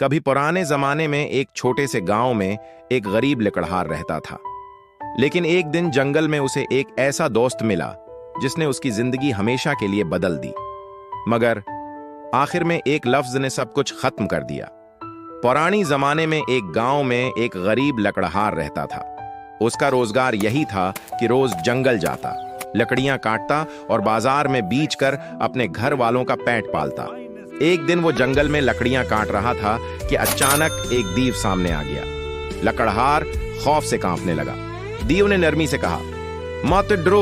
कभी पुराने जमाने में एक छोटे से गांव में एक गरीब लकड़हार रहता था। लेकिन एक दिन जंगल में उसे एक ऐसा दोस्त मिला जिसने उसकी जिंदगी हमेशा के लिए बदल दी। मगर आखिर में एक लफ्ज ने सब कुछ खत्म कर दिया। पुरानी जमाने में एक गांव में एक गरीब लकड़हार रहता था। उसका रोजगार यही था कि रोज जंगल जाता, लकड़ियां काटता और बाजार में बेच कर अपने घर वालों का पेट पालता। एक दिन वो जंगल में लकड़ियां काट रहा था कि अचानक एक दीव सामने आ गया। लकड़हार खौफ से कांपने लगा। दीव ने नरमी से कहा, मत डरो,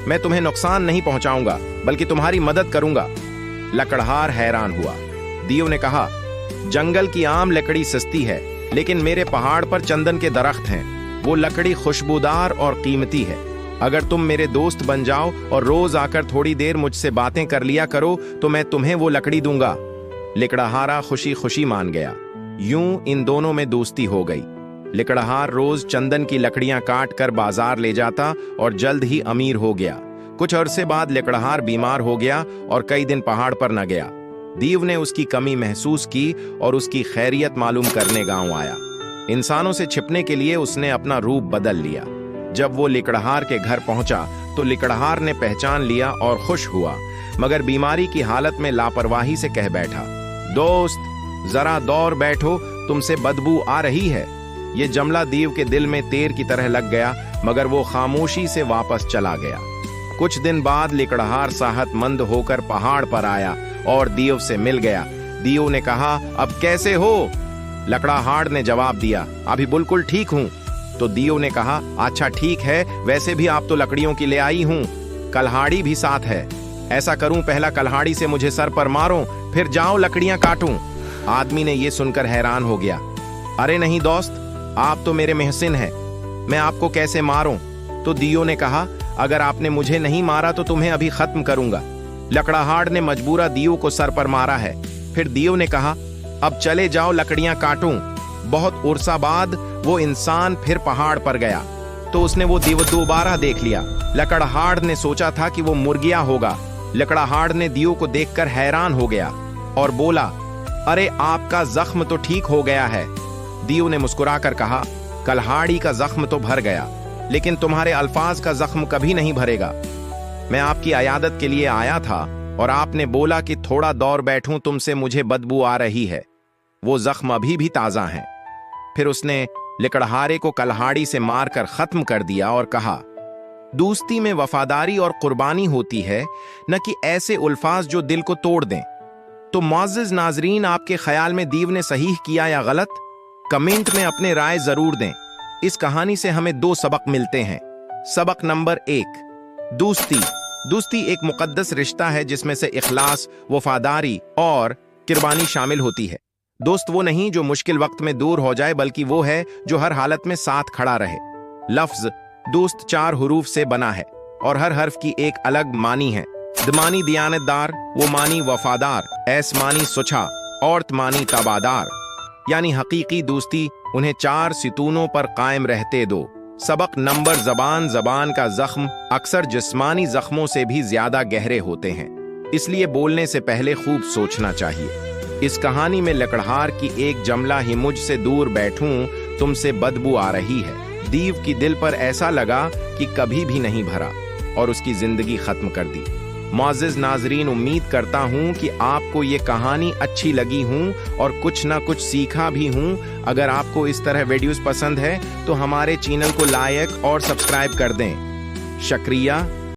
मैं तुम्हें नुकसान नहीं पहुंचाऊंगा बल्कि तुम्हारी मदद करूंगा। लकड़हार हैरान हुआ। दीव ने कहा, जंगल की आम लकड़ी सस्ती है, लेकिन मेरे पहाड़ पर चंदन के दरख्त हैं। वो लकड़ी खुशबूदार और कीमती है। अगर तुम मेरे दोस्त बन जाओ और रोज आकर थोड़ी देर मुझसे बातें कर लिया करो तो मैं तुम्हें वो लकड़ी दूंगा। लकड़हारा खुशी खुशी मान गया। यूं इन दोनों में दोस्ती हो गई। लकड़हार रोज चंदन की लकड़ियां काट कर बाजार ले जाता और जल्द ही अमीर हो गया। कुछ अरसे बाद लकड़हार बीमार हो गया और कई दिन पहाड़ पर न गया। दीव ने उसकी कमी महसूस की और उसकी खैरियत मालूम करने गांव आया। इंसानों से छिपने के लिए उसने अपना रूप बदल लिया। जब वो लकड़हार के घर पहुंचा तो लकड़हार ने पहचान लिया और खुश हुआ, मगर बीमारी की हालत में लापरवाही से कह बैठा, दोस्त जरा दौड़ बैठो, तुमसे बदबू आ रही है। ये जुमला दीव के दिल में तीर की तरह लग गया, मगर वो खामोशी से वापस चला गया। कुछ दिन बाद लकड़हार सेहतमंद होकर पहाड़ पर आया और दीव से मिल गया। दीव ने कहा, अब कैसे हो? लकड़हार ने जवाब दिया, अभी बिल्कुल ठीक हूँ। तो दीव ने कहा, अच्छा ठीक है, वैसे भी आप तो लकड़ियों की ले आई हूँ, कल्हाड़ी भी साथ है। ऐसा करूं, पहला कल्हाड़ी से मुझे सर पर मारो, फिर जाओ लकड़ियां काटूं। आदमी ने यह सुनकर हैरान हो गया। अरे नहीं दोस्त, आप तो मेरे महसिन हैं, मैं आपको कैसे मारूं? तो दीव ने कहा, अगर आपने मुझे नहीं मारा तो तुम्हें अभी खत्म करूंगा। लकड़हार ने मजबूरा दीव को सर पर मारा है। फिर दीव ने कहा, अब चले जाओ लकड़ियां काटूं। बहुत उर्सा बाद वो इंसान फिर पहाड़ पर गया तो उसने वो दीव दोबारा देख लिया। लकड़हार ने सोचा था कि वो मुर्गिया होगा। लकड़हार ने दीव को देखकर हैरान हो गया और बोला, अरे आपका जख्म तो ठीक हो गया है। दीव ने मुस्कुराकर कहा, कल्हाड़ी का जख्म तो भर गया, लेकिन तुम्हारे अल्फाज का जख्म कभी नहीं भरेगा। मैं आपकी अयादत के लिए आया था और आपने बोला कि थोड़ा दौड़ बैठूं, तुमसे मुझे बदबू आ रही है। वो जख्म अभी भी ताजा है। फिर उसने लकड़हारे को कल्हाड़ी से मारकर खत्म कर दिया और कहा, दोस्ती में वफादारी और कुर्बानी होती है, न कि ऐसे उल्फाज जो दिल को तोड़ दें। तो मुअज़्ज़िज़ नाज़रीन, आपके ख्याल में दीव ने सही किया या गलत? कमेंट में अपने राय जरूर दें। इस कहानी से हमें दो सबक मिलते हैं। सबक नंबर 1, दोस्ती। दोस्ती एक मुकद्दस रिश्ता है जिसमें से इखलास, वफादारी और कुर्बानी शामिल होती है। दोस्त वो नहीं जो मुश्किल वक्त में दूर हो जाए, बल्कि वो है जो हर हालत में साथ खड़ा रहे। लफ्ज दोस्त 4 हुरूफ से बना है और हर हर्फ की एक अलग मानी है। द मानी दियानतदार, वो मानी वफादार, ऐस मानी सुछा, औरत मानी तबादार। यानी हकीकी दोस्ती उन्हें 4 सितूनों पर कायम रहते दो। सबक नंबर ज़बान। ज़बान का जख्म अक्सर जिस्मानी जख्मों से भी ज्यादा गहरे होते हैं, इसलिए बोलने से पहले खूब सोचना चाहिए। इस कहानी में लकड़हार की एक जुमला ही, मुझसे दूर बैठूं, तुमसे बदबू आ रही है, दीव की दिल पर ऐसा लगा कि कभी भी नहीं भरा और उसकी जिंदगी खत्म कर दी। मुअज़्ज़िज़ नाज़रीन, उम्मीद करता हूं कि आपको ये कहानी अच्छी लगी हूं और कुछ ना कुछ सीखा भी हूं। अगर आपको इस तरह वीडियोस पसंद है तो हमारे चैनल को लाइक और सब्सक्राइब कर दें। शुक्रिया।